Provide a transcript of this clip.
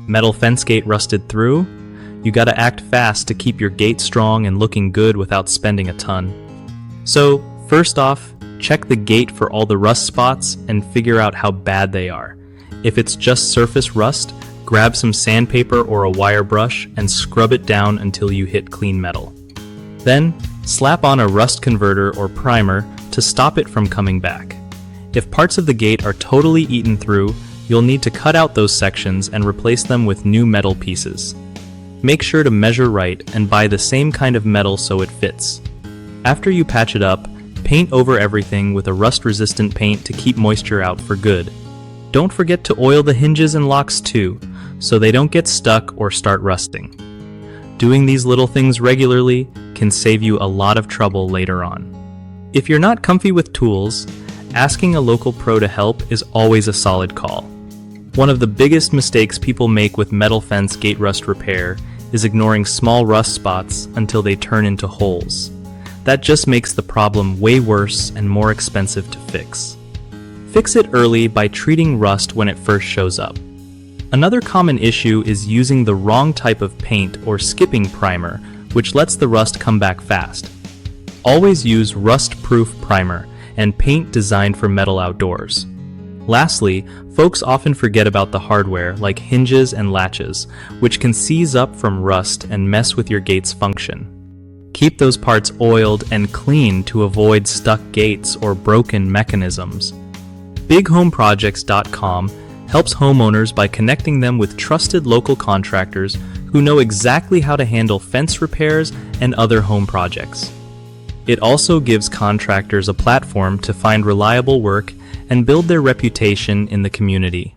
Metal fence gate rusted through? You gotta act fast to keep your gate strong and looking good without spending a ton. So, first off, check the gate for all the rust spots and figure out how bad they are. If it's just surface rust, grab some sandpaper or a wire brush and scrub it down until you hit clean metal. Then, slap on a rust converter or primer to stop it from coming back. If parts of the gate are totally eaten through, you'll need to cut out those sections and replace them with new metal pieces. Make sure to measure right and buy the same kind of metal so it fits. After you patch it up, paint over everything with a rust-resistant paint to keep moisture out for good. Don't forget to oil the hinges and locks too, so they don't get stuck or start rusting. Doing these little things regularly can save you a lot of trouble later on. If you're not comfy with tools, asking a local pro to help is always a solid call. One of the biggest mistakes people make with metal fence gate rust repair is ignoring small rust spots until they turn into holes. That just makes the problem way worse and more expensive to fix. Fix it early by treating rust when it first shows up. Another common issue is using the wrong type of paint or skipping primer, which lets the rust come back fast. Always use rust-proof primer and paint designed for metal outdoors. Lastly, folks often forget about the hardware like hinges and latches, which can seize up from rust and mess with your gate's function. Keep those parts oiled and clean to avoid stuck gates or broken mechanisms. BigHomeProjects.com helps homeowners by connecting them with trusted local contractors who know exactly how to handle fence repairs and other home projects. It also gives contractors a platform to find reliable work and build their reputation in the community.